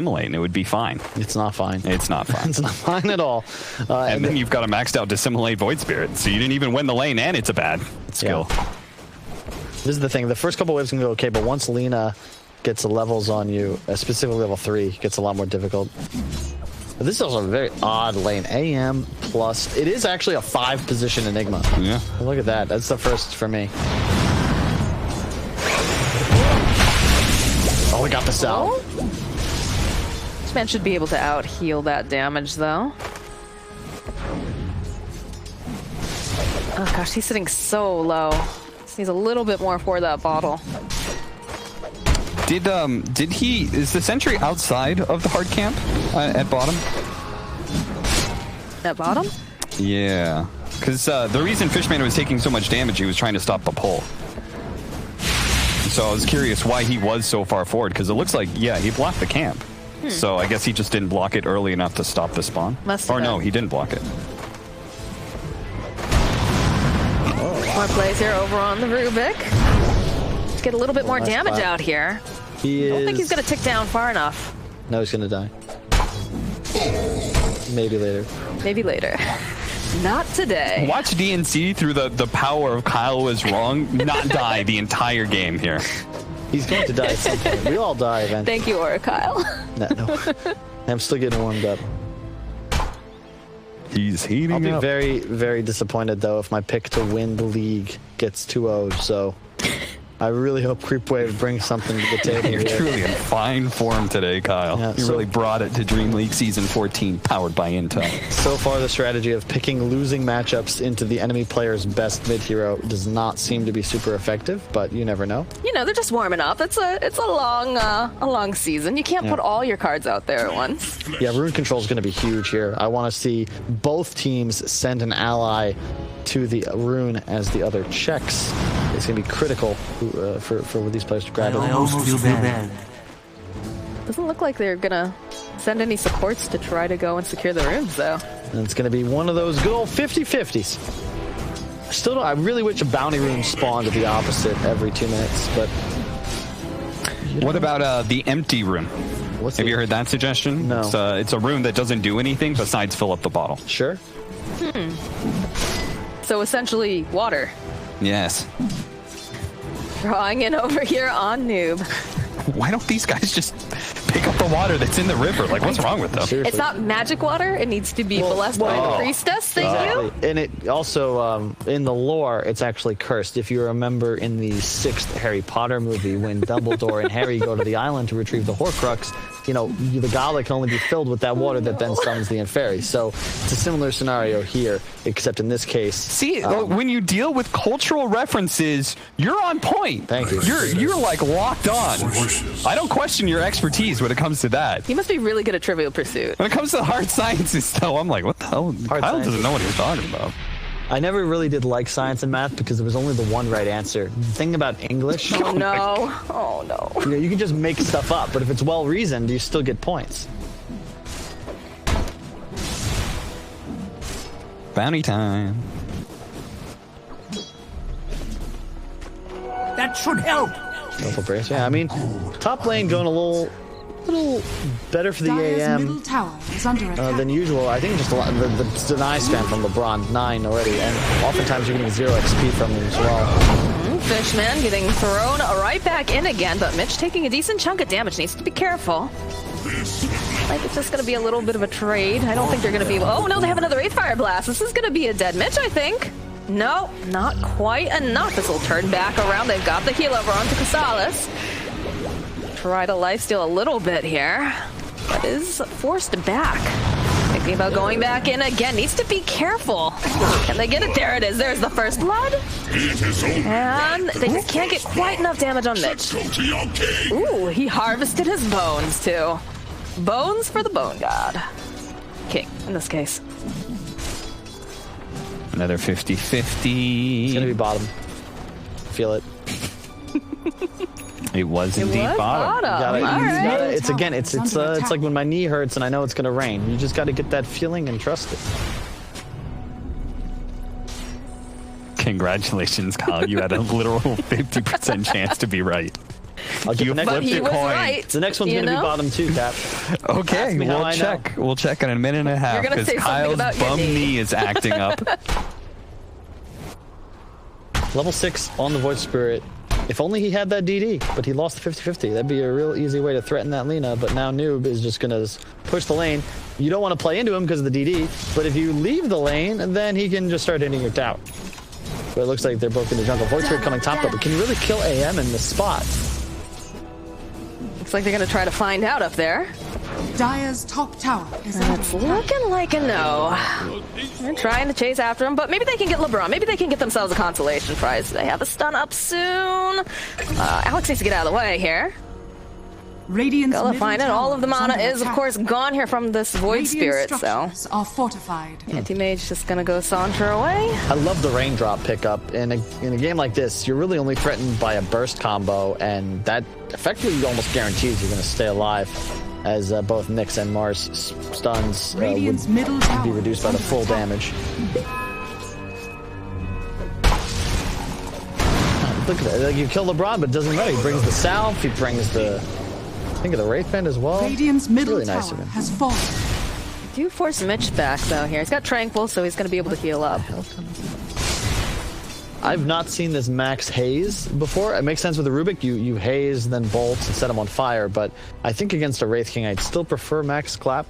Dissimilate and it would be fine. It's not fine. It's not fine. It's not fine at all. And then you've got a maxed out Dissimilate Void Spirit, so you didn't even win the lane, and it's a bad skill. Yeah. This is the thing. The first couple waves can go okay, but once Lina gets the levels on you, specifically level 3, it gets a lot more difficult. But this is also a very odd lane. AM plus. It is actually a 5-position Enigma. Yeah. Look at that. That's the first for me. Oh, we got this out. Fishman should be able to out-heal that damage, though. Oh gosh, he's sitting so low. Just needs a little bit more for that bottle. Is the sentry outside of the hard camp at bottom? At bottom? Yeah. Because the reason Fishman was taking so much damage, he was trying to stop the pull. So I was curious why he was so far forward, because it looks like, yeah, he blocked the camp. So I guess he just didn't block it early enough to stop the spawn. Or no, he didn't block it. More plays here over on the Rubik. Let's get a little bit more damage out here. I don't think he's going to tick down far enough. No, he's going to die. Maybe later. Maybe later. Not today. Watch DNC through the power of Kyle was wrong, not die the entire game here. He's going to die at some point. We all die eventually. Thank you, Aura Kyle. No. I'm still getting warmed up. He's heating up. I'll be very, very disappointed, though, if my pick to win the league gets 2-0, so I really hope Creepwave brings something to the table. You're truly in fine form today, Kyle. Yeah, you really brought it to DreamLeague Season 14, powered by Intel. So far, the strategy of picking losing matchups into the enemy player's best mid-hero does not seem to be super effective, but you never know. You know, they're just warming up. It's a long season. You can't put all your cards out there at once. Yeah, rune control is going to be huge here. I want to see both teams send an ally to the rune as the other checks. It's going to be critical for these players to grab it. I almost feel bad. Doesn't look like they're going to send any supports to try to go and secure the runes, though. And it's going to be one of those good old 50-50s. I really wish a bounty rune spawned at the opposite every 2 minutes, but... What about the empty rune? Have you heard that suggestion? No. It's a rune that doesn't do anything besides fill up the bottle. Sure. So essentially, water. Yes. Drawing in over here on Noob. Why don't these guys just pick up the water that's in the river? Like, what's wrong with them? Seriously. It's not magic water. It needs to be blessed by the priestess. Thank you. And it also, in the lore, it's actually cursed. If you remember in the 6th Harry Potter movie, when Dumbledore and Harry go to the island to retrieve the Horcrux, you know, the goblet can only be filled with that water that then summons the Inferi. So it's a similar scenario here, except in this case. See, when you deal with cultural references, you're on point. Thank you. You're like locked on. I don't question your expertise when it comes to that. He must be really good at Trivial Pursuit. When it comes to hard sciences, though, I'm like, what the hell? Kyle doesn't know what he's talking about. I never really did like science and math because there was only the one right answer. The thing about English... Oh, no. Oh, no. You know, you can just make stuff up, but if it's well-reasoned, you still get points. Bounty time. That should help. Double brace. Yeah, I mean, top lane going a little better for the AM than usual. I think just a lot, the deny spam from LeBron, 9 already, and oftentimes you're getting 0 XP from him as well. Fishman getting thrown right back in again, but Mitch taking a decent chunk of damage. Needs to be careful. Like, it's just going to be a little bit of a trade. I don't think they're going to be... Oh, no, they have another 8 Fire Blast. This is going to be a dead Mitch, I think. No, not quite enough. This will turn back around. They've got the heal over onto Casalis. Try to lifesteal a little bit here, but is forced back. Thinking about going back in again. Needs to be careful. Can they get it? There it is. There's the first blood. And they just can't get quite enough damage on Mitch. Ooh, he harvested his bones too. Bones for the Bone God. King, in this case. Another 50-50. It's going to be bottom. Feel it. It was indeed bottom. It's like when my knee hurts and I know it's going to rain. You just got to get that feeling and trust it. Congratulations, Kyle. You had a literal 50% chance to be right. I'll get You the next flipped one. He was coin. right. The next one's You going to be know? bottom 2, Cap. Okay, Ask me how we'll I know. check. We'll check in a minute and a half You're gonna because say something Kyle's about your bum knee. knee is acting up. Level 6 on the Void Spirit. If only he had that DD, but he lost the 50-50. That'd be a real easy way to threaten that Lina, but now Noob is just going to push the lane. You don't want to play into him because of the DD, but if you leave the lane, then he can just start hitting your tower. But it looks like they're both in the jungle. Void Spirit coming top, but can you really kill AM in this spot? Looks like they're going to try to find out up there. Dire's top tower is It's looking like a no. They're trying to chase after him, but maybe they can get LeBron. Maybe they can get themselves a consolation prize. They have a stun up soon. Alex needs to get out of the way here. Radiant's Gotta middle find it. tower All of the mana under is, of attack. course, gone here from this Void Radiant Spirit, so structures are fortified. Anti-Mage just gonna go saunter away. I love the raindrop pickup. In a game like this, you're really only threatened by a burst combo, and that effectively almost guarantees you're going to stay alive, as both Nyx and Mars stuns Radiant's would middle tower be reduced by the is full under damage. Look at that. Like, you kill LeBron, but it doesn't matter. He brings the Salve, he brings the... I think of the Wraith Band as well. Radiant's middle Really nice tower of him. has fallen. Do force Mitch back, though, here. He's got Tranquil, so he's gonna be able to heal up. I've not seen this max haze before. It makes sense with the Rubik. You haze, then bolts, and set him on fire. But I think against a Wraith King, I'd still prefer max clap.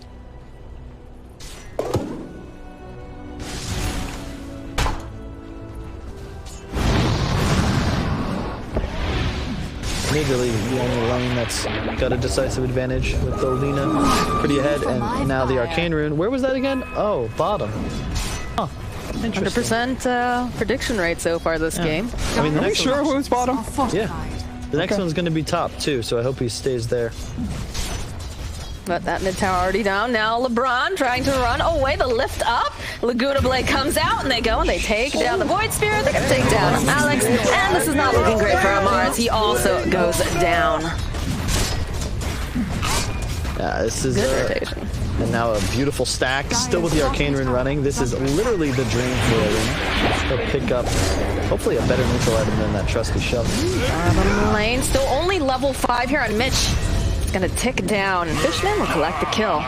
Majorly the only lane that's got a decisive advantage with the Lina pretty ahead, and now the Arcane Rune. Where was that again? Oh, bottom. Huh. Interesting. 100% prediction rate so far this game. I mean, the Are we next sure one, who's bottom? Are fortified. the next one's going to be top too, so I hope he stays there. But that mid tower already down. Now LeBron trying to run away. The lift up. Laguna Blade comes out and they go and they take down the Void Spirit. They're going to take down Alex. And this is not looking great for Mars. He also goes down. Yeah, this is Good rotation. and now a beautiful stack, still with the Arcane Rune running. This is literally the dream for Arena. They'll pick up hopefully a better neutral item than that trusty shove. Bottom lane. Still only level 5 here on Mitch. It's going to tick down. Fishman will collect the kill.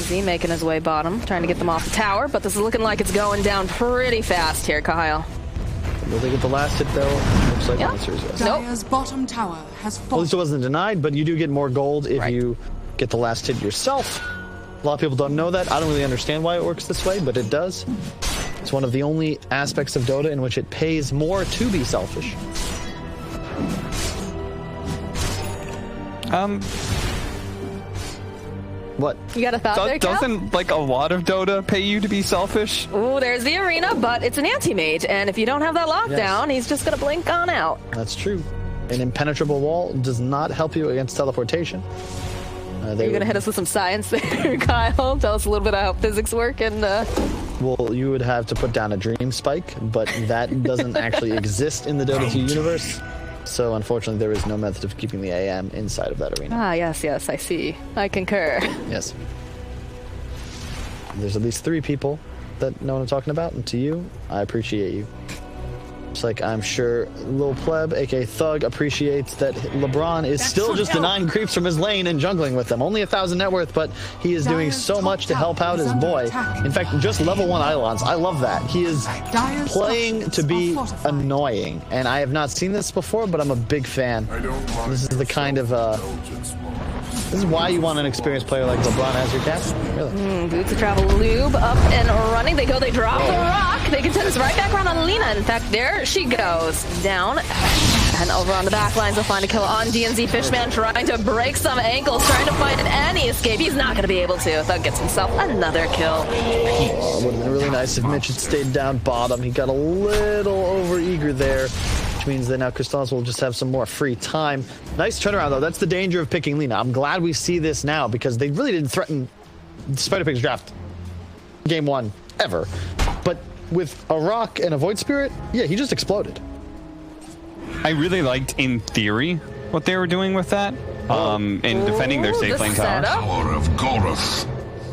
Z making his way bottom, trying to get them off the tower, but this is looking like it's going down pretty fast here, Kyle. Will they get the last hit though? Looks like Yeah. the answer is yes. Nope. Dire's bottom tower has At fallen. least it wasn't denied, but you do get more gold if Right. you get the last hit yourself. A lot of people don't know that. I don't really understand why it works this way, but it does. It's one of the only aspects of Dota in which it pays more to be selfish. What? You got a thought there, Cal? Doesn't like a lot of Dota pay you to be selfish? Ooh, there's the arena, but it's an anti-mage, and if you don't have that lockdown, he's just gonna blink on out. That's true. An impenetrable wall does not help you against teleportation. You're gonna hit us with some science there, Kyle. Tell us a little bit of how physics work and Well, you would have to put down a dream spike, but that doesn't actually exist in the Dota 2 universe. So unfortunately, there is no method of keeping the AM inside of that arena. yes, I see. I concur. Yes. There's at least 3 people that know what I'm talking about, and to you, I appreciate you. Just like I'm sure Lil Pleb, aka Thug, appreciates that LeBron is still just denying creeps from his lane and jungling with them. Only 1,000 net worth, but he is doing so much to help out his boy. In fact, just level 1 Eidolons. I love that. He is playing to be annoying, and I have not seen this before, but I'm a big fan. This is the kind of this is why you want an experienced player like LeBron as your captain. Really. Boots of Travel Lube up and running. They drop the rock. They can send us right back around on Lina. In fact, there she goes. Down. And over on the back lines, they'll find a kill on DNZ. Fishman trying to break some ankles, trying to find any escape. He's not going to be able to. Thug gets himself another kill. Oh, it would have been really nice if Mitch had stayed down bottom. He got a little over-eager there, which means that now Crystals will just have some more free time. Nice turnaround, though. That's the danger of picking Lina. I'm glad we see this now because they really didn't threaten Spider Pig's draft game 1 ever. But with a rock and a Void Spirit, yeah, he just exploded. I really liked, in theory, what they were doing with that. In defending their safe the lane tower. setup. Power of Goreth.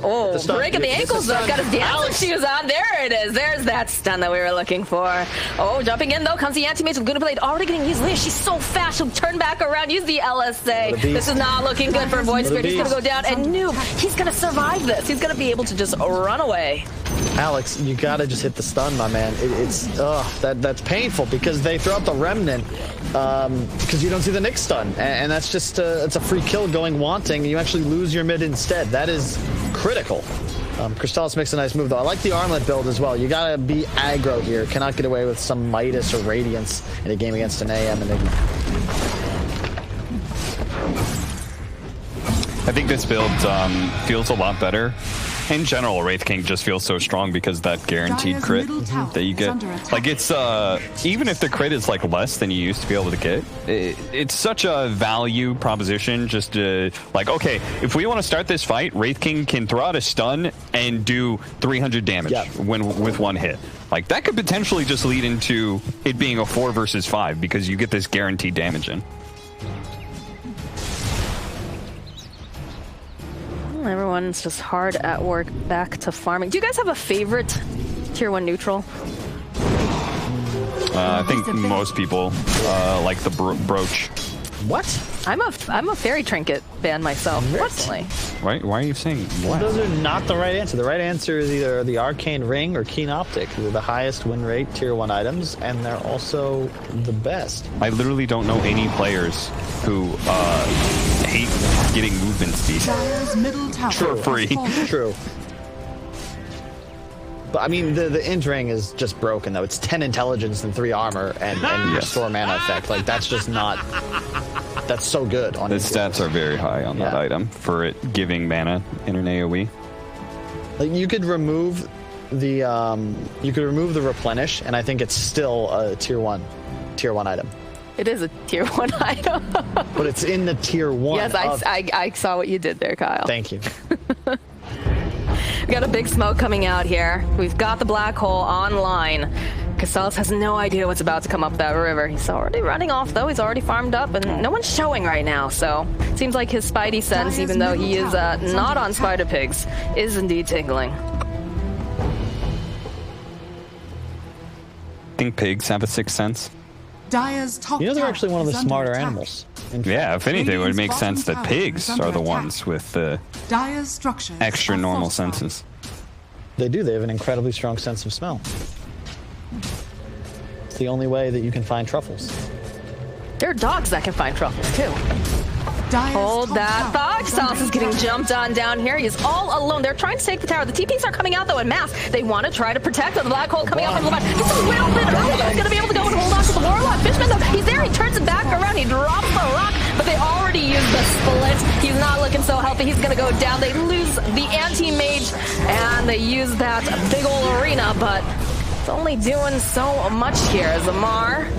Oh, stun. breaking the It's ankles the though. stun. Got his dancing Alex. shoes on. There it is. There's that stun that we were looking for. Oh, jumping in though comes the anti-mage with Guna Blade. Already getting used. Leah, she's so fast. She'll turn back around, use the LSA. This is not looking good for Void Spirit. He's going to go down. And Noob, he's going to survive this. He's going to be able to just run away. Alex, you gotta just hit the stun, my man. That's painful because they throw out the remnant because you don't see the Nyx stun, and that's just it's a free kill going wanting. You actually lose your mid instead. That is critical. Crystallis makes a nice move though. I like the armlet build as well. You gotta be aggro here. Cannot get away with some Midas or Radiance in a game against an AM. And I think this build feels a lot better. In general, Wraith King just feels so strong because that guaranteed Dire's crit middle tower that you is get. under attack. Like it's even if the crit is like less than you used to be able to get, it's such a value proposition. Just like, okay, if we want to start this fight, Wraith King can throw out a stun and do 300 damage with one hit. Like that could potentially just lead into it being a 4 versus 5 because you get this guaranteed damage in. Everyone's just hard at work back to farming. Do you guys have a favorite tier 1 neutral? I think most people like the brooch. what? I'm a fairy trinket fan myself, personally. Why are you saying what? Those are not the right answer. The right answer is either the Arcane Ring or Keen Optic. They're the highest win rate tier 1 items, and they're also the best. I literally don't know any players who hate getting movement speed. Dire's middle tower For free. has fallen. True. But I mean, the Int Ring is just broken, though. It's 10 intelligence and 3 armor and restore mana effect. Like, that's just not... That's so good on The these stats are very high on that Yeah. item for it giving mana in an AoE. Like, you could remove the replenish, and I think it's still a tier 1 item. It is a tier 1 item. But it's in the tier 1. Yes, I saw what you did there, Kyle. Thank you. We got a big smoke coming out here. We've got the black hole online. Castells has no idea what's about to come up that river. He's already running off, though. He's already farmed up, and no one's showing right now. So seems like his spidey sense, even though he is not on spider pigs, is indeed tingling. I think pigs have a sixth sense. Dire's top You know, they're tower actually one of the is under smarter attack. animals. In Yeah, if anything, it would make Radiant's sense that bottom tower pigs is under are the attack. ones with the Dire's structures extra are normal fortified. senses. They do. They have an incredibly strong sense of smell. It's the only way that you can find truffles. There are dogs that can find truffles, too. Dire's Hold top that tower thought. is under Sauce is getting attack. jumped on down here. He is all alone. They're trying to take the tower. The TPs are coming out, though, in mass. They want to try to protect the black hole coming out from the left. He's a little bit early. He's going to be able to go and hold on to the Warlock. Fishman, though, he's there. He turns it back around. He drops the rock, but they already used the split. He's not looking so healthy. He's going to go down. They lose the anti-mage, and they use that big ol' arena, but it's only doing so much here. Zamar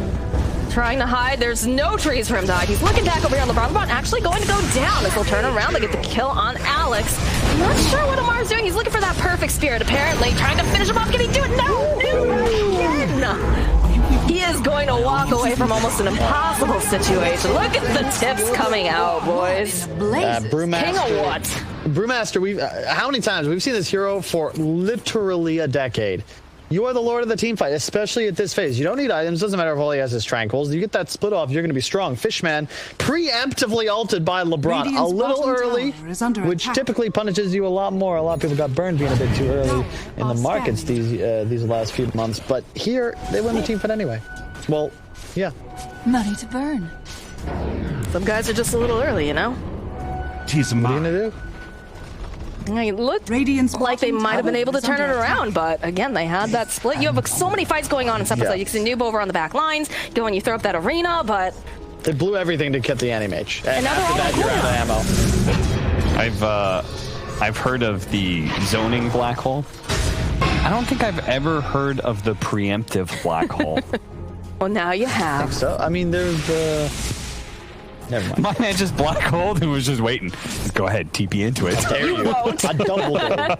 trying to hide. There's no trees for him to hide. He's looking back over here on LeBron. LeBron actually going to go down as they'll turn around. They get the kill on Alex. I'm not sure what Amar's doing. He's looking for that perfect spirit, apparently. Trying to finish him off. Can he do it? No! He is going to walk away from almost an impossible situation. Look at the tips coming out, boys. King Brewmaster. of what? Brewmaster, we've how many times we've seen this hero for literally a decade. You are the lord of the team fight, especially at this phase. You don't need items. Doesn't matter if all he has is tranquils. You get that split off, you're going to be strong. Fishman, preemptively ulted by LeBron. Radiant's a little bottom early, tower is under which attack. typically punishes you a lot more. A lot of people got burned being a bit too early in the markets these last few months. But here, they win the team fight anyway. Well, yeah. Money to burn. Some guys are just a little early, you know? Tis What are you mine. going to do? It looked Radiant's like they bottom might have been tower able to is turn it under attack. around, but again, they had that split. You have so many fights going on in this episode. Yeah. You can see Noob over on the back lines, go and you throw up that arena, but They blew everything to get the anti-mage. And now they're after all that, on you're out of ammo. I've heard of the zoning black hole. I don't think I've ever heard of the preemptive black hole. well, now you have. So, I mean, there's never mind. My man just black holed and was just waiting. Just go ahead, TP into it. There you won't. I doubled it.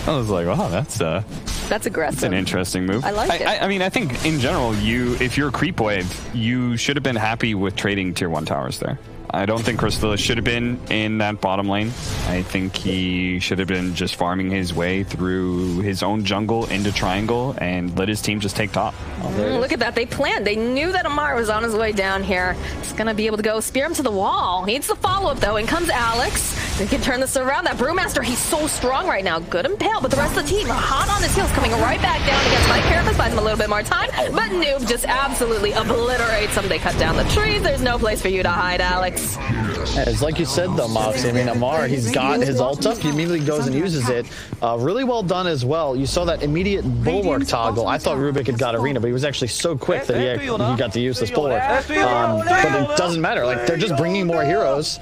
I was like, wow, that's That's an interesting move. I like it. I mean, I think in general, if you're Creepwave, you should have been happy with trading tier 1 towers there. I don't think Crystallis should have been in that bottom lane. I think he should have been just farming his way through his own jungle into triangle and let his team just take top. Look at that. They planned. They knew that Amar was on his way down here. He's going to be able to go spear him to the wall. Needs the follow-up, though. In comes Alex. They can turn this around. That Brewmaster, he's so strong right now. Good and pale, but the rest of the team hot on his heels, coming right back down against Mike Carapace. Buys him a little bit more time, but Noob just absolutely obliterates him. They cut down the trees. There's no place for you to hide, Alex. It's like you said, though, Moxie. I mean, Amar, he's got his ult up. He immediately goes and uses it. Really well done as well. You saw that immediate bulwark toggle. I thought Rubik had got Arena, but he was actually so quick that he got to use this bulwark. But it doesn't matter. Like, they're just bringing more heroes.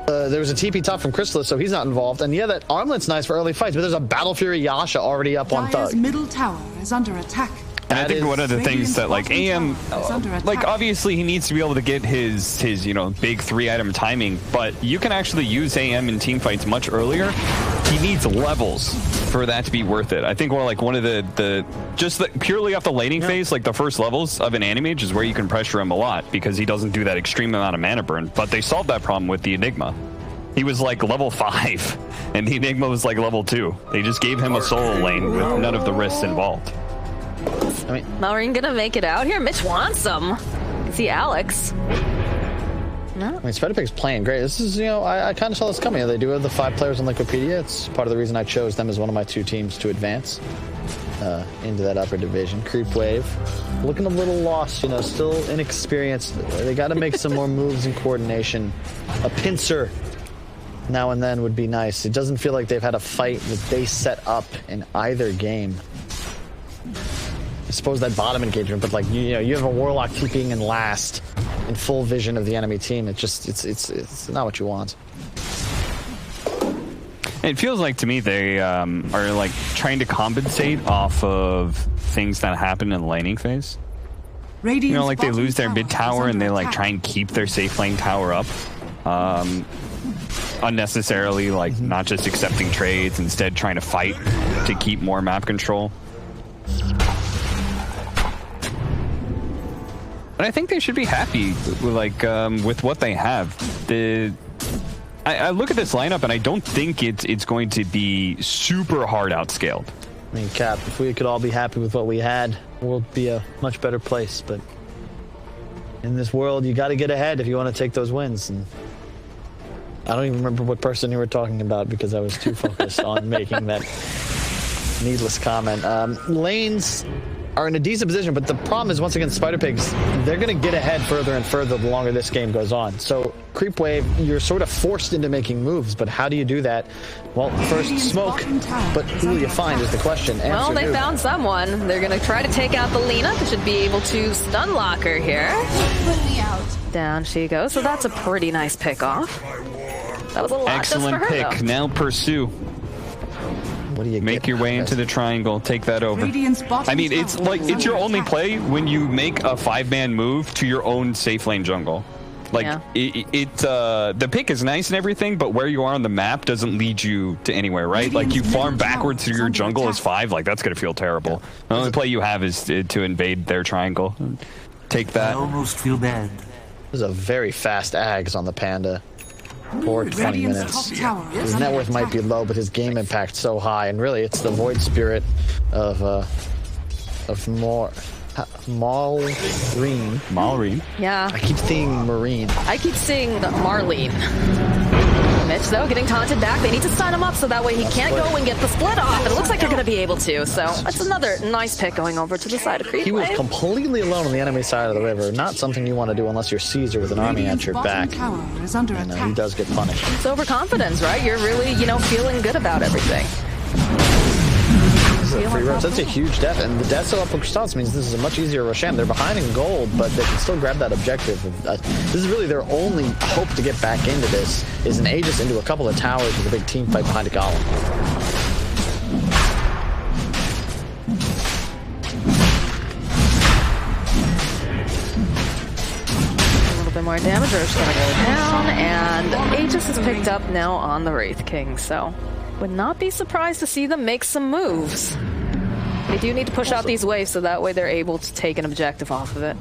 There was a TP top from Crystallis, so he's not involved. And yeah, that armlet's nice for early fights, but there's a Battle Fury Yasha already up on Thug. Middle tower is under attack. And I think one of the things that, like, AM, like, obviously he needs to be able to get his you know, big 3-item timing, but you can actually use AM in team fights much earlier. He needs levels for that to be worth it. I think more like one of the purely off the laning phase, like the first levels of an Animage is where you can pressure him a lot because he doesn't do that extreme amount of mana burn, but they solved that problem with the Enigma. He was like level 5, and the Enigma was like level 2. They just gave him a solo lane with none of the risks involved. I mean, Malrine gonna make it out here. Mitch wants him. See Alex. No. I mean, Spider-Pig's playing great. This is, you know, I kind of saw this coming. They do have the 5 players on Liquipedia. It's part of the reason I chose them as one of my 2 teams to advance into that upper division. Creepwave, looking a little lost, you know, still inexperienced. They got to make some more moves and coordination. A pincer now and then would be nice. It doesn't feel like they've had a fight that they set up in either game. I suppose that bottom engagement, but like you know, you have a Warlock keeping in last in full vision of the enemy team. It's not what you want. It feels like to me they are like trying to compensate off of things that happen in the laning phase. You know, like they lose their mid tower and they like try and keep their safe lane tower up. Unnecessarily, like not just accepting trades, instead trying to fight to keep more map control. But I think they should be happy with, like, with what they have. I look at this lineup and I don't think it's going to be super hard outscaled. I mean, Cap, if we could all be happy with what we had, the world would be a much better place. But in this world, you got to get ahead if you want to take those wins. And I don't even remember what person you were talking about because I was too focused on making that needless comment. Lanes are in a decent position, but the problem is, once again, Spider-Pigs, they're going to get ahead further and further the longer this game goes on. So, Creepwave, you're sort of forced into making moves, but how do you do that? Well, first, smoke, but who will you find is the question. Well, they found someone. They're going to try to take out the Lina. They should be able to stun lock her here. Down she goes, so that's a pretty nice pick off. That was a lot. Excellent just for her, pick. though. Now pursue. What do you make your way into the triangle, take that over. I mean, it's like, it's your only play when you make a 5-man move to your own safe lane jungle. Like, yeah. The pick is nice and everything, but where you are on the map doesn't lead you to anywhere, right? Like, you farm backwards through your jungle as 5, like, that's gonna feel terrible. The only play you have is to invade their triangle. Take that. I almost feel bad. There's a very fast Ags on the Panda. For 20 minutes. His net worth might be low, but his game impact so high, and really, it's the Void Spirit of Malrine. Yeah. I keep seeing Marine. I keep seeing Marlene. Mitch, though, getting taunted back. They need to sign him up so that way he can't go and get the split off. And it looks like they're going to be able to. So that's another nice pick going over to the side of Creepwave. He was completely alone on the enemy side of the river. Not something you want to do unless you're Caesar with an army at your back. And he does get punished. It's overconfidence, right? You're really, you know, feeling good about everything. Free ropes. That's a huge death, and the death so up for Crystallis means this is a much easier Roshan. They're behind in gold, but they can still grab that objective. This is really their only hope to get back into this, is an Aegis into a couple of towers with a big team fight behind a golem. A little bit more damage, Roche gonna go down, and Aegis is picked up now on the Wraith King, so would not be surprised to see them make some moves. They do need to push out these waves so that way they're able to take an objective off of it.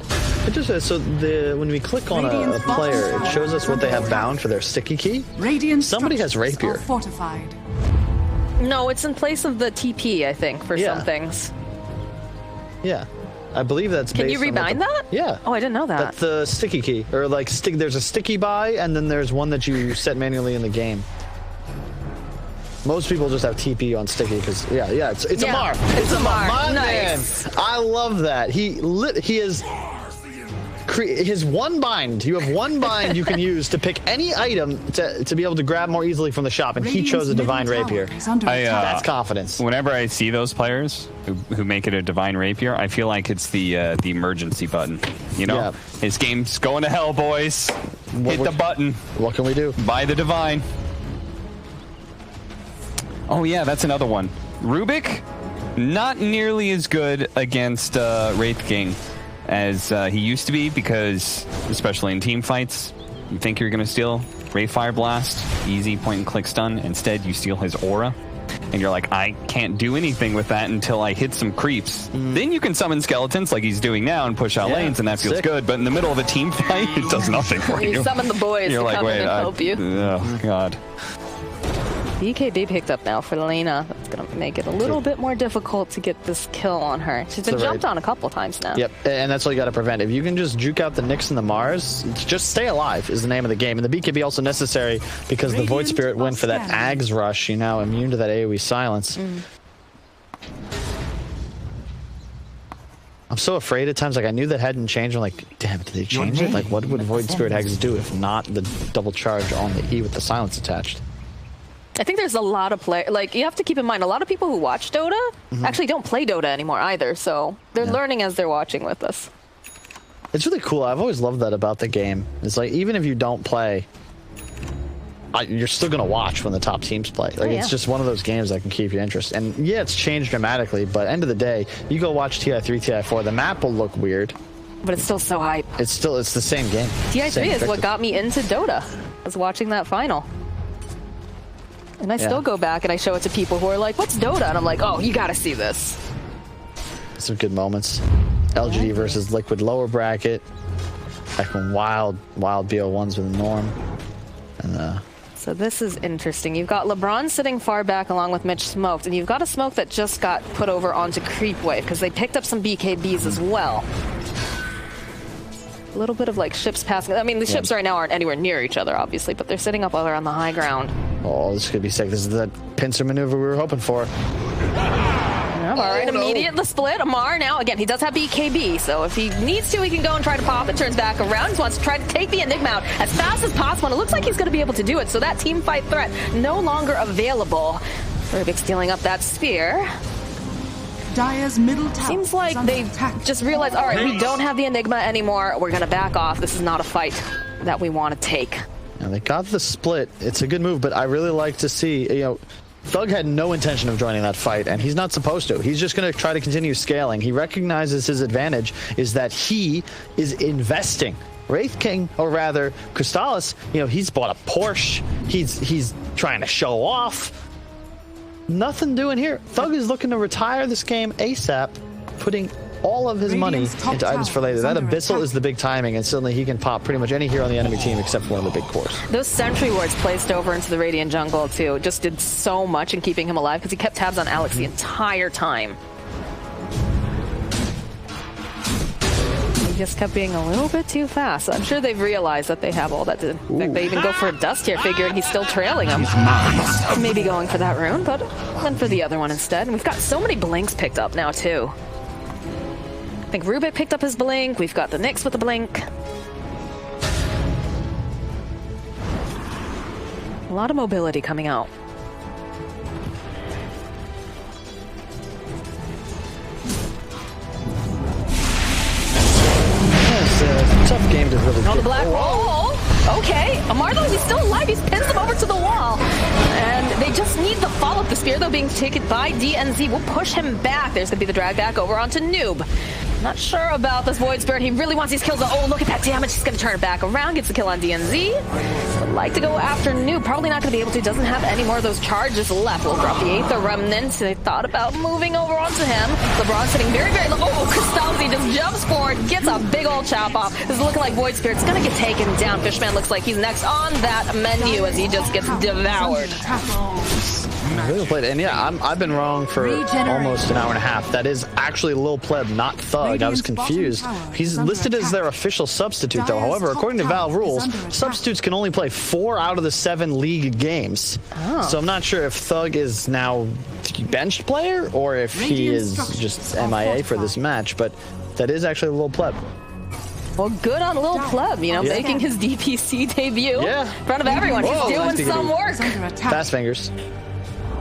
It just says, so when we click on a player, it shows us what they have bound for their sticky key. Somebody has rapier. Fortified. No, it's in place of the TP, I think, for some things. Yeah. I believe that's Can you rebind that? Yeah. Oh, I didn't know that. That's the sticky key. Or like, there's a sticky buy, and then there's one that you set manually in the game. Most people just have TP on sticky because, it's a Mar. It's a Mar. My Nice. man. I love that. He is his one bind. You have one bind you can use to pick any item to be able to grab more easily from the shop, and he chose a Divine Rapier. That's confidence. Whenever I see those players who make it a Divine Rapier, I feel like it's the emergency button. You know, his game's going to hell, boys. Hit the button. What can we do? Buy the Divine. Oh yeah, that's another one. Rubik, not nearly as good against Wraith King as he used to be, because especially in team fights, you think you're going to steal Wraith Fire Blast, easy point and click stun. Instead, you steal his aura, and you're like, I can't do anything with that until I hit some creeps. Then you can summon skeletons like he's doing now and push out lanes, and that feels good. But in the middle of a team fight, it does nothing for you. You summon the boys to come in and help you. Oh God. BKB picked up now for Lena. That's going to make it a little bit more difficult to get this kill on her. She's been jumped on a couple times now. Yep, and that's all you got to prevent. If you can just juke out the Nyx and the Mars, just stay alive is the name of the game. And the BKB also necessary because the Void Spirit went for that Ags rush. You're now immune to that AoE silence. I'm so afraid at times. Like, I knew that hadn't changed. I'm like, damn, did they change it? Like, what would Void Spirit Ags do if not the double charge on the E with the silence attached? I think there's a lot of play. Like, you have to keep in mind, a lot of people who watch Dota actually don't play Dota anymore either. So they're learning as they're watching with us. It's really cool. I've always loved that about the game. It's like, even if you don't play, you're still going to watch when the top teams play. Like, it's just one of those games that can keep you interested. And yeah, it's changed dramatically, but end of the day, you go watch TI3, TI4, the map will look weird. But it's still so hype. It's the same game. TI3 is what got me into Dota, was watching that final. And I still go back and I show it to people who are like, what's Dota? And I'm like, oh, you got to see this. Some good moments. LGD versus Liquid lower bracket. Back when wild BO1s with the Norm. And, so this is interesting. You've got LeBron sitting far back along with Mitch Smoked, and you've got a Smoke that just got put over onto Creepwave because they picked up some BKBs as well. A little bit of like ships passing. I mean, the ships right now aren't anywhere near each other, obviously, but they're sitting up over on the high ground. Oh, this could be sick. This is the pincer maneuver we were hoping for. All right, immediate the split. Amar now, again, he does have BKB, so if he needs to, he can go and try to pop it. Turns back around, just wants to try to take the Enigma out as fast as possible, and it looks like he's going to be able to do it, so that team fight threat no longer available. Rubik stealing up that spear. Dire's middle tower Seems like they just realized, all right, we don't have the Enigma anymore. We're going to back off. This is not a fight that we want to take. Now, they got the split. It's a good move, but I really like to see, Thug had no intention of joining that fight, and he's not supposed to. He's just going to try to continue scaling. He recognizes his advantage is that he is investing. Wraith King, or rather, Crystallis, he's bought a Porsche. He's trying to show off. Nothing doing here. Thug is looking to retire this game ASAP, putting all of his money into items for later. That Abyssal is the big timing, and suddenly he can pop pretty much any hero on the enemy team except for one of the big cores. Those sentry wards placed over into the Radiant jungle, too, just did so much in keeping him alive because he kept tabs on Alex the entire time. He just kept being a little bit too fast. I'm sure they've realized that they have all that. In fact, they even go for a dust here, figuring he's still trailing him. Maybe going for that rune, but went for the other one instead. And we've got so many blinks picked up now, too. I think Rubik picked up his blink. We've got the Nyx with the blink. A lot of mobility coming out. It's a tough game to really On the get. black wall. Okay. Amar, though, he's still alive. He's pins them over to the wall. And they just need the follow-up. The spear, though, being taken by DNZ will push him back. There's going to be the drag back over onto Noob. Not sure about this Void Spirit. He really wants these kills. Oh, look at that damage. He's going to turn it back around. Gets the kill on DNZ. Would like to go after Noob. Probably not going to be able to. Doesn't have any more of those charges left. We'll drop the 8th Remnant. They thought about moving over onto him. LeBron sitting very, very low. Oh, Kristalzi just jumps forward. Gets a big old chop off. This is looking like Void Spirit's going to get taken down. Fishman looks like he's next on that menu as he just gets devoured. Really played, and yeah, I've been wrong for almost an hour and a half. That is actually Lil Pleb, not Thug. I was confused. He's listed as their official substitute, though. However, according to Valve rules, substitutes can only play 4 out of the 7 league games. So I'm not sure if Thug is now benched player or if he is just MIA for this match, but that is actually Lil Pleb. Well, good on Lil Pleb, you know, making his DPC debut in front of everyone. He's doing some work. Fast fingers.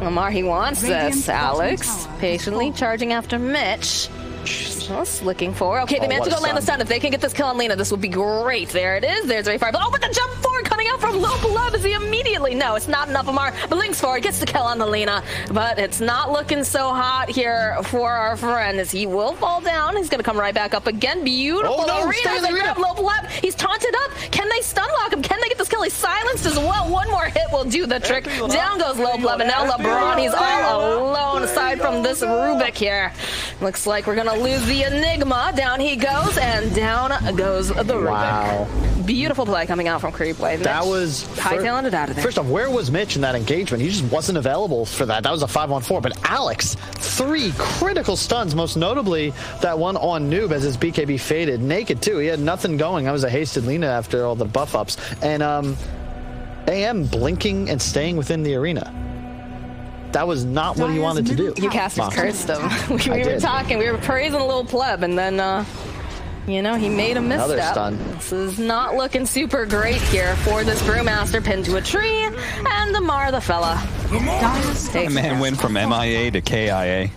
Lamar, he wants this. Alex, patiently charging after Mitch. Just looking for. Okay, they managed to go land the stun. If they can get this kill on Lena, this would be great. There it is. There's Ray Fire. Oh, but the jump forward coming out from Lil Pleb is he immediately. No, it's not enough. Amar blinks forward, gets the kill on the Lena, but it's not looking so hot here for our friend as he will fall down. He's going to come right back up again. Beautiful arena. They grab Lil Pleb. He's taunted up. Can they stun lock him? Can they get this kill? He's silenced as well. One more hit will do the trick. Down goes Lil Pleb, and now LeBron, he's all alone aside from this Rubik here. Looks like we're going to lose the Enigma. Down he goes, and down goes the Rubik. Wow. Beautiful play coming out from Creepwave. That was high-talented out of there. First off, where was Mitch in that engagement? He just wasn't available for that. That was a 5-on-4. But Alex, 3 critical stuns, most notably that one on Noob as his BKB faded. Naked, too. He had nothing going. That was a hasted Lena after all the buff-ups. And AM blinking and staying within the arena. That was not what he wanted to do. You cast his cursed him. we were talking, we were praising a Lil Pleb, and then, you know, he made a misstep. This is not looking super great here for this Brewmaster pinned to a tree, and Damar the fella. The man went from MIA to KIA.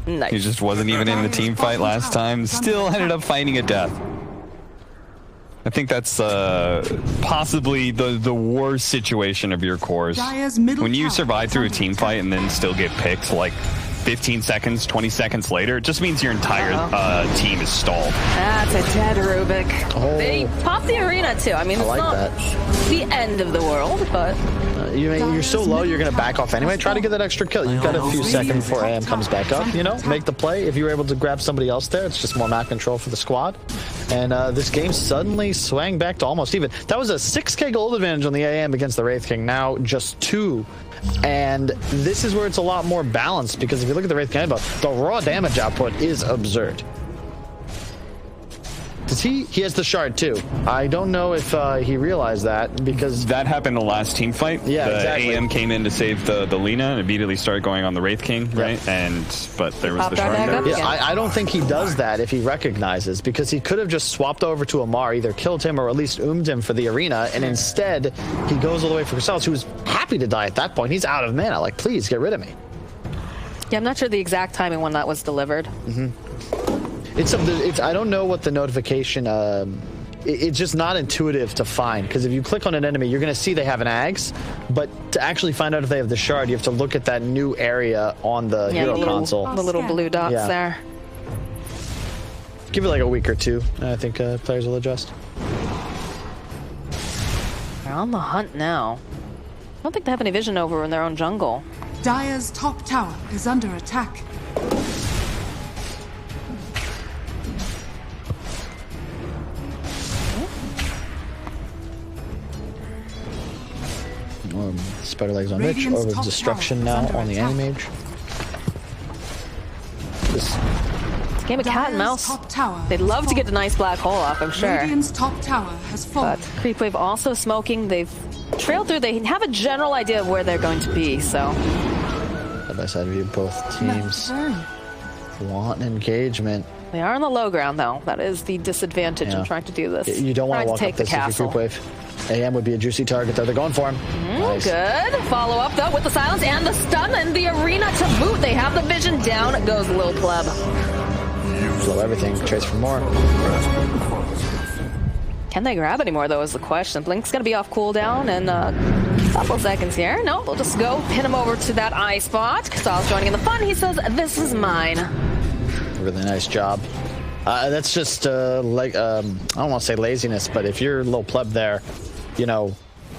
Nice. He just wasn't even in the team fight last time. Still ended up fighting a death. I think that's possibly the worst situation of your cores. When you survive through a team fight and then still get picked like 15 seconds, 20 seconds later, it just means your entire team is stalled. That's a dead Rubik. Oh. They popped the arena too. I mean, it's not the end of the world, but... you're so low, you're going to back off anyway. Try to get that extra kill. You've got a few seconds before AM comes back up, you know? Make the play. If you were able to grab somebody else there, it's just more map control for the squad. And this game suddenly swang back to almost even. That was a 6k gold advantage on the AM against the Wraith King. Now just 2. And this is where it's a lot more balanced, because if you look at the Wraith King, the raw damage output is absurd. Does he has the shard too. I don't know if he realized that, because that happened the last team fight. Yeah, the exactly. AM came in to save the Lena and immediately started going on the Wraith King, right? But there was the shard there. Yeah, I don't think he does that if he recognizes, because he could have just swapped over to Amar, either killed him or at least him for the arena, and instead he goes all the way for Casals, who was happy to die at that point. He's out of mana. Like, please get rid of me. Yeah, I'm not sure the exact timing when that was delivered. It's I don't know what the notification, it's just not intuitive to find, because if you click on an enemy, you're going to see they have an Ags, but to actually find out if they have the shard, you have to look at that new area on the hero console. The little blue dots there. Give it like a week or two, and I think players will adjust. They're on the hunt now. I don't think they have any vision over in their own jungle. Dire's top tower is under attack. Spider legs on Mitch, over destruction now on the Animage. It's a game of cat and mouse. They'd love to get the nice black hole off, I'm sure. Top tower has fallen. But Creepwave also smoking. They've trailed through. They have a general idea of where they're going to be, so. Side by side view, both teams want an engagement. They are on the low ground, though. That is the disadvantage in trying to do this. You don't want to walk up this if you're Creepwave. AM would be a juicy target, though. They're going for him. Nice. Good. Follow up, though, with the silence and the stun and the arena to boot. They have the vision. Down goes Lil Pleb. Blow everything. Trace for more. Can they grab any more, though, is the question. Blink's going to be off cooldown in a couple seconds here. No, they'll just go pin him over to that eye spot. Casal's joining in the fun. He says, "This is mine." Really nice job. That's just like I don't want to say laziness, but if you're a little pleb there, you know,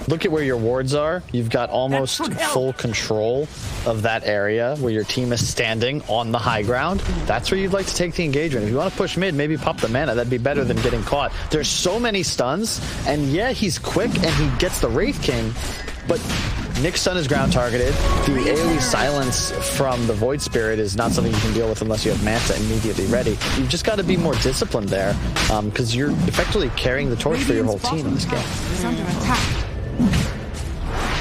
look at where your wards are. You've got almost full control of that area where your team is standing on the high ground. That's where you'd like to take the engagement. If you want to push mid, maybe pop the mana. That'd be better than getting caught. There's so many stuns, and yeah, he's quick and he gets the Wraith King, but Nick's stun is ground targeted. The AoE silence from the Void Spirit is not something you can deal with unless you have Manta immediately ready. You've just got to be more disciplined there, because you're effectively carrying the torch for your whole team in this game. Is under attack.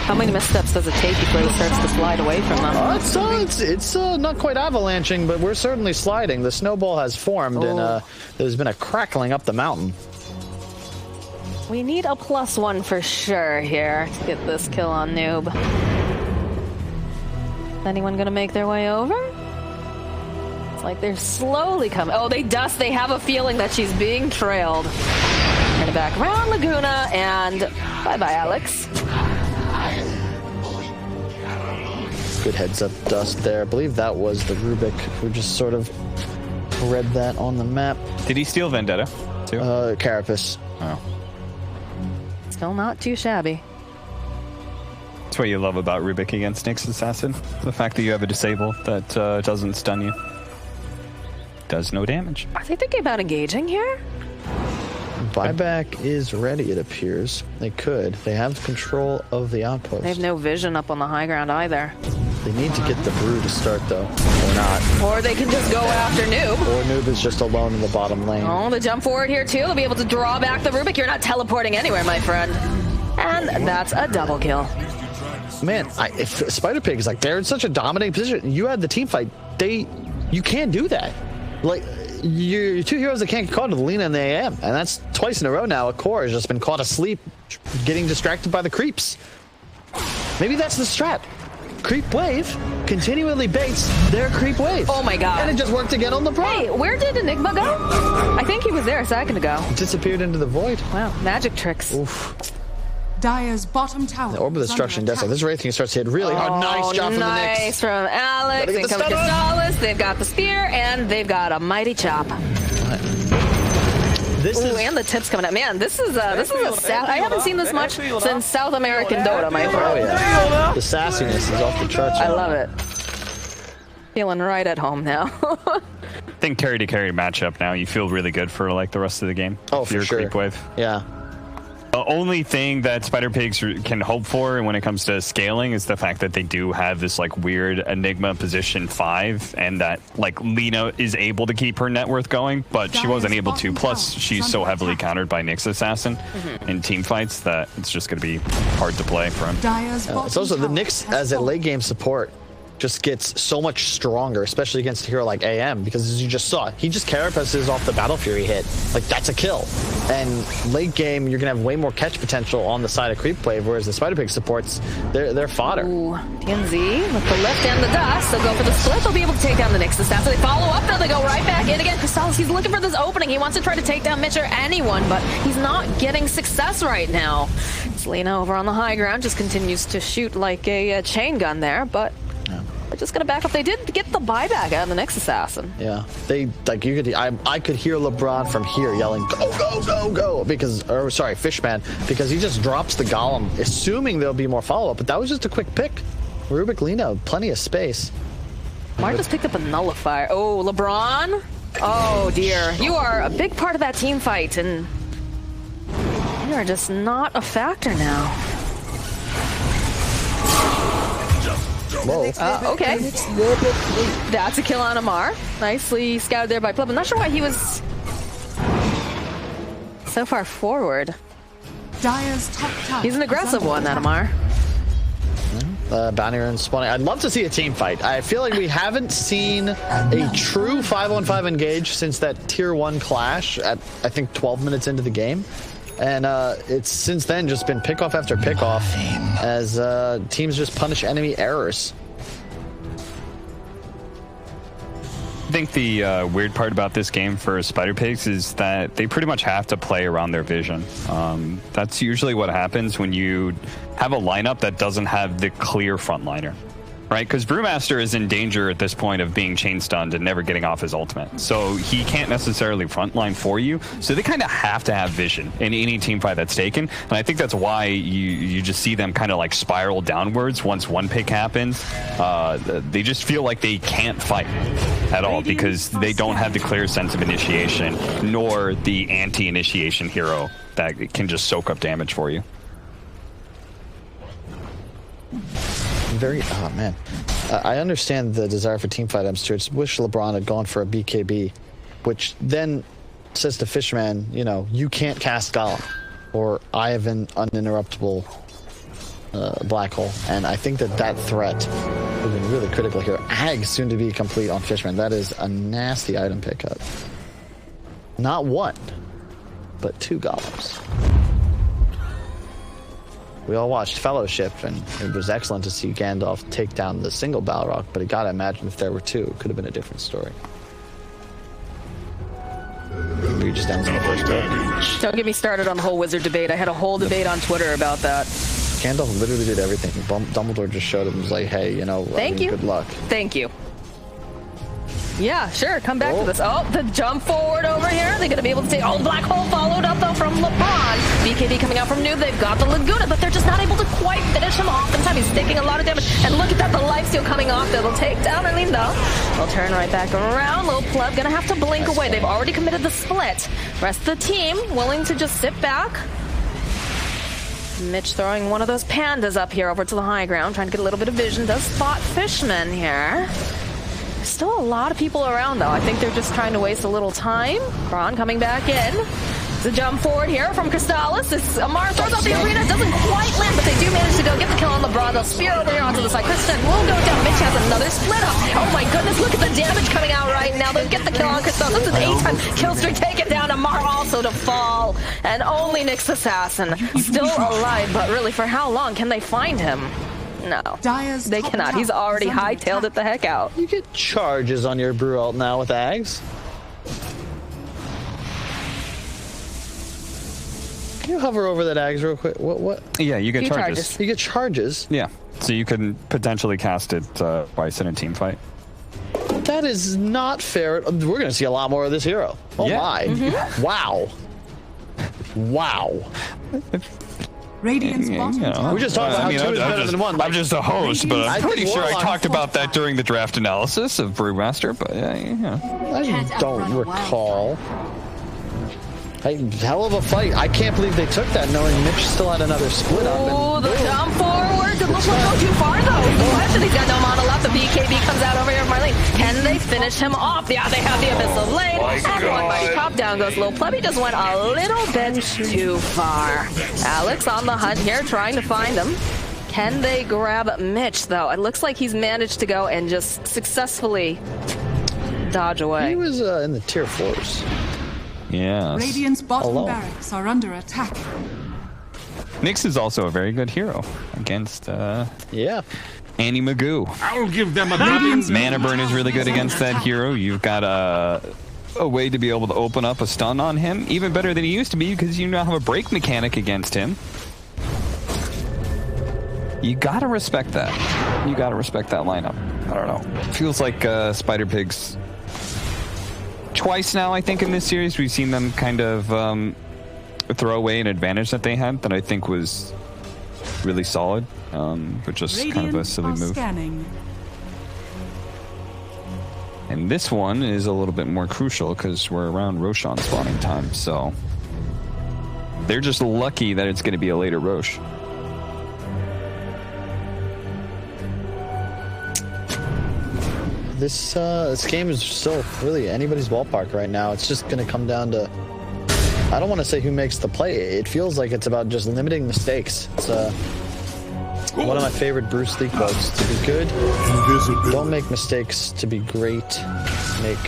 How many missteps does it take before he starts to slide away from them? It's not quite avalanching, but we're certainly sliding. The snowball has formed, and there's been a crackling up the mountain. We need a +1 for sure here to get this kill on Noob. Is anyone gonna make their way over? It's like they're slowly coming. Oh, they have a feeling that she's being trailed. Turn it back around Laguna, and bye-bye, Alex. Good heads up dust there. I believe that was the Rubik who just sort of read that on the map. Did he steal Vendetta too? Carapace. Oh. Still not too shabby. That's what you love about Rubik against Nyx Assassin. The fact that you have a disable that doesn't stun you. Does no damage. Are they thinking about engaging here? Buyback is ready, it appears. They could. They have control of the outpost. They have no vision up on the high ground either. They need to get the brew to start, though. Or not. Or they can just go after Noob. Or Noob is just alone in the bottom lane. Oh, the jump forward here, too. They'll be able to draw back the Rubik. You're not teleporting anywhere, my friend. And that's a double kill. Man, if Spider Pig is like, they're in such a dominating position. You had the team fight. You can't do that. Like, you're two heroes that can't get caught to the Lina and the AM. And that's twice in a row now. A core has just been caught asleep, getting distracted by the creeps. Maybe that's the strat. Creepwave continually baits their Creepwave. Oh my god. And it just worked again on the pro. Hey, where did Enigma go? I think he was there a second ago. Disappeared into the void. Wow, magic tricks. Oof. Dire's bottom tower. The Orb of Destruction does that. This Wraith King starts to hit really hard. Nice job from the Knicks. Nice from Alex. Gotta get And the comes stun Castalis. They've got the spear, and they've got a mighty chop. This is and the tips coming out. Man, this is a I haven't seen this much since South American Dota, my friend. Oh yeah. The sassiness is off the charts. I love it. Feeling right at home now. I think carry to carry matchup now. You feel really good for like the rest of the game. Oh, if for you're sure. Creepwave. Yeah. The only thing that Spider Pigs can hope for when it comes to scaling is the fact that they do have this like weird Enigma position 5, and that like Lina is able to keep her net worth going, but she wasn't able to. Plus, she's so heavily countered by Nyx Assassin in team fights that it's just going to be hard to play for him. It's also the Nyx as a late game support just gets so much stronger, especially against a hero like AM, because as you just saw, he just carapaces off the Battle Fury hit. Like, that's a kill. And late game, you're gonna have way more catch potential on the side of Creepwave, whereas the Spider Pig supports, they're fodder. Ooh, TNZ with the lift and the dust. They'll go for the split. They'll be able to take down the Nyx Assassin. They follow up, though. They go right back in again. Castalis, he's looking for this opening. He wants to try to take down Mitch or anyone, but he's not getting success right now. Selena over on the high ground just continues to shoot like a chain gun there, but they're just gonna back up. They did get the buyback out of the Nyx Assassin. Yeah, they like you could. I could hear LeBron from here yelling, "Go, go, go, go!" Because, or sorry, Fishman, because he just drops the golem, assuming there'll be more follow up. But that was just a quick pick. Rubik Lina, plenty of space. Mark just picked up a nullifier. Oh, LeBron. Oh dear, you are a big part of that team fight, and you are just not a factor now. Whoa. Okay. That's a kill on Amar. Nicely scouted there by Pleb. I'm not sure why he was so far forward. Dire's top tower. He's an aggressive one, that Amar. Bounty run spawning. I'd love to see a team fight. I feel like we haven't seen a true 5-on-5 engage since that tier 1 clash at, I think, 12 minutes into the game. And it's since then just been pickoff after pickoff as teams just punish enemy errors. I think the weird part about this game for Spider Pigs is that they pretty much have to play around their vision. That's usually what happens when you have a lineup that doesn't have the clear frontliner. right? Because Brewmaster is in danger at this point of being chain stunned and never getting off his ultimate. So he can't necessarily frontline for you. So they kind of have to have vision in any team fight that's taken. And I think that's why you just see them kind of like spiral downwards once one pick happens. They just feel like they can't fight at all because they don't have the clear sense of initiation nor the anti-initiation hero that can just soak up damage for you. Oh man, I understand the desire for teamfight. I just wish LeBron had gone for a BKB, which then says to Fishman, you know, you can't cast Golem, or I have an uninterruptible black hole, and I think that threat would have been really critical here. Ag soon to be complete on Fishman. That is a nasty item pickup. Not one, but 2 golems. We all watched Fellowship, and it was excellent to see Gandalf take down the single Balrog, but I gotta imagine if there were 2, it could have been a different story. Maybe just ends in the first book. Don't get me started on the whole wizard debate. I had a whole debate on Twitter about that. Gandalf literally did everything. Dumbledore just showed him and was like, hey, you know, good luck. Thank you. Yeah, sure. Come back to this. Oh, the jump forward over here. They're going to be able to take... Oh, Black Hole followed up, though, from LeBron. BKB coming out from Noob. They've got the Laguna, but they're just not able to quite finish him off in time. He's taking a lot of damage. And look at that, the lifesteal coming off. They'll take down Erlindo. They'll turn right back around. Little Pleb going to have to blink away. They've already committed the split. Rest of the team willing to just sit back. Mitch throwing one of those pandas up here over to the high ground, trying to get a little bit of vision. Does spot Fishman here. Still a lot of people around, though. I think they're just trying to waste a little time. Braun coming back in. The jump forward here from Crystallis. This Amar throws out the arena. Doesn't quite land, but they do manage to go get the kill on LeBron. They'll spear over here onto the side. Kristen will go down. Mitch has another split up. Oh my goodness, look at the damage coming out right now. They'll get the kill on Crystallis. This is 8-time kill streak. Take it down. Amar also to fall. And only Nyx Assassin still alive. But really, for how long can they find him? No, they cannot. He's already hightailed it the heck out. You get charges on your brew ult now with Ags. Can you hover over that Ags real quick? What? Yeah, you get charges. You get charges? Yeah, so you can potentially cast it twice in a team fight. That is not fair. We're going to see a lot more of this hero. Oh yeah. My. Mm-hmm. Wow. Wow. Radiant's bottom tower. We just talked about how 2 is better than 1. I'm just a host, but I'm pretty sure I talked about that during the draft analysis of Brewmaster, but yeah. I don't recall. Hell of a fight. I can't believe they took that knowing Mitch still had another split up. Oh, the jump forward. Did Lupo go too far, though? The question, he's got no mana left. The BKB comes out over here from Marlene. Can they finish him off? Yeah, they have the Abyssal Blade. And one mighty pop down goes Lil Plebby. Just went a little bit too far. Alex on the hunt here, trying to find him. Can they grab Mitch, though? It looks like he's managed to go and just successfully dodge away. He was in the tier 4s. Yeah. Radiant's bottom barracks are under attack. Nyx is also a very good hero against yeah. Annie Magoo. I'll give them a Mana Burn is really good against that hero. You've got a way to be able to open up a stun on him, even better than he used to be because you now have a break mechanic against him. You gotta respect that. You gotta respect that lineup. I don't know. Feels like Spider Pigs. Twice now, I think, in this series, we've seen them kind of throw away an advantage that they had that I think was really solid, but just kind of a silly move. Scanning. And this one is a little bit more crucial because we're around Roshan spawning time, so they're just lucky that it's going to be a later Rosh. This game is still really anybody's ballpark right now. It's just going to come down to, I don't want to say who makes the play. It feels like it's about just limiting mistakes. It's one of my favorite Bruce Lee quotes. To be good, don't make mistakes. To be great, make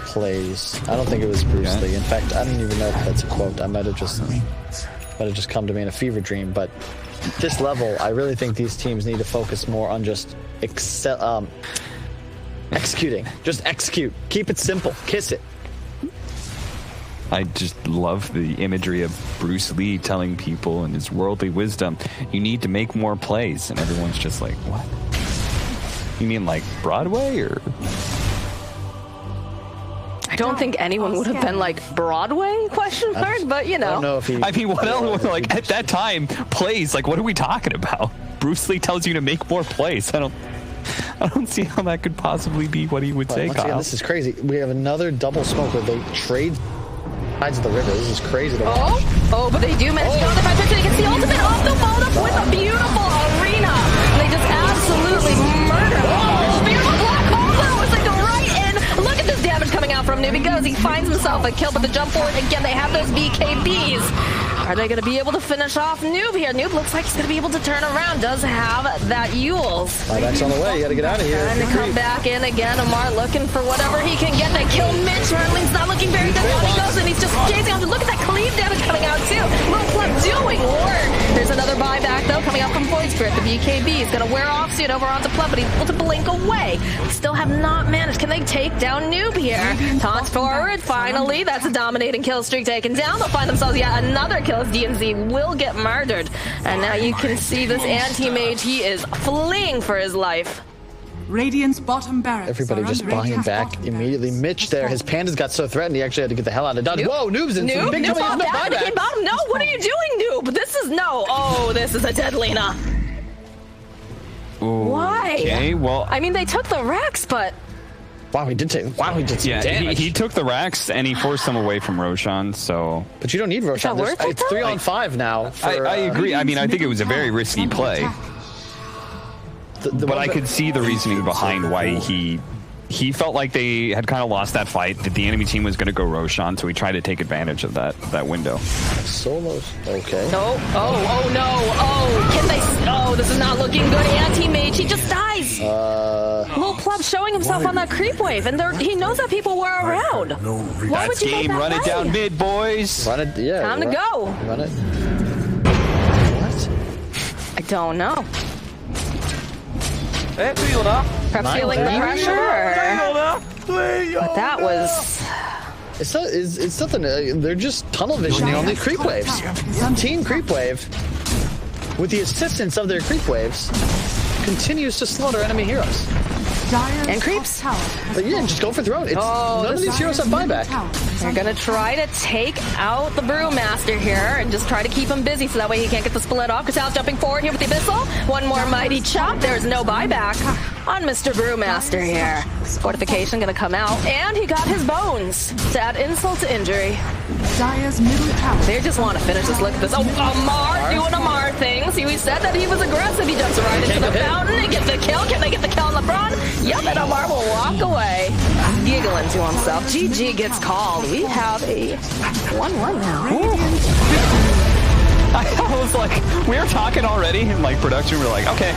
plays. I don't think it was Bruce Lee. In fact, I don't even know if that's a quote. I might have just come to me in a fever dream. But this level, I really think these teams need to focus more on just executing. Just execute. Keep it simple. Kiss it. I just love the imagery of Bruce Lee telling people in his worldly wisdom, you need to make more plays. And everyone's just like, what? You mean like Broadway or? I don't think anyone would have been like Broadway question mark, but you know. I don't know if he. I mean, what else? Like at that time, plays. Like, what are we talking about? Bruce Lee tells you to make more plays. I don't see how that could possibly be what he would say, Once Kyle. again, this is crazy. We have another double smoke where they trade sides of the river. This is crazy to watch. Oh, but they do manage to go to the 5 pitch, and it gets the ultimate off the bottom with a beautiful arena. They just absolutely murder. Oh, beautiful black hole though. It's like right in. Look at this damage coming out from Noob. He goes, he finds himself a kill, but the jump forward again. They have those BKBs. Are they going to be able to finish off Noob here? Noob looks like he's going to be able to turn around. Does have that Yules. That's on the way. You got to get out of here. Trying to come back in again. Amar looking for whatever he can get. They kill Mitch. Hurling's not looking very good. Down he goes, and he's just chasing after. Look at that cleave damage coming out too. Little Pleb doing work. There's another buyback though coming out from Void Spirit. The BKB is going to wear off soon over onto Pleb, but he's able to blink away. Still have not managed. Can they take down Noob here? Taunts forward. Finally, that's a dominating kill streak taken down. They'll find themselves yet another kill as DNZ will get murdered. And now you can see this anti-mage. He is fleeing for his life. Radiant's bottom barracks. Everybody just buying back immediately. Mitch there, his pandas got so threatened he actually had to get the hell out of Dodge. Whoa, Noob's in some big trouble. No, what are you doing, Noob? This is no. Oh, this is a dead Lena. Why? Okay, well, I mean, they took the Rex, but Wow, he did some damage. he took the racks and he forced them away from Roshan. So, But you don't need Roshan. worth it, It's though? 3-on-5 now. I agree. I mean, I think it was a very risky play, but I could see the reasoning behind why he felt like they had kind of lost that fight, that the enemy team was going to go Roshan, so he tried to take advantage of that window. Solos. Okay. no. Oh no. Oh, can they? Oh, this is not looking good. Anti-mage, he just dies. Little Pleb showing himself on that creep wave, and he knows that people were around. Why would That's you make game. that Run it play? down mid, boys. Run it. Yeah. Time to go. Run it. What? I don't know. Perhaps feeling the pressure. But that was. It's nothing. They're just tunnel visioning on the creep waves. Team Creepwave, with the assistance of their creep waves, continues to slaughter enemy heroes. And creeps. But yeah, just go for throne. None of these heroes have buyback. They're gonna try to take out the Brewmaster here and just try to keep him busy so that way he can't get the split off. Casal's jumping forward here with the Abyssal. One more mighty chop. There's no buyback on Mr. Brewmaster here. Fortification gonna come out, and he got his bones to add insult to injury. Dire's middle tower. They just want to finish this. Look at this. Oh, Amar doing Amar things. We said that he was aggressive. He jumps right into the fountain and gets the kill. Can they get the kill on LeBron? Yep, and Amar will walk away, giggling to himself. GG gets called. We have a 1-1 now. I was like, we were talking already in like production. We were like, okay.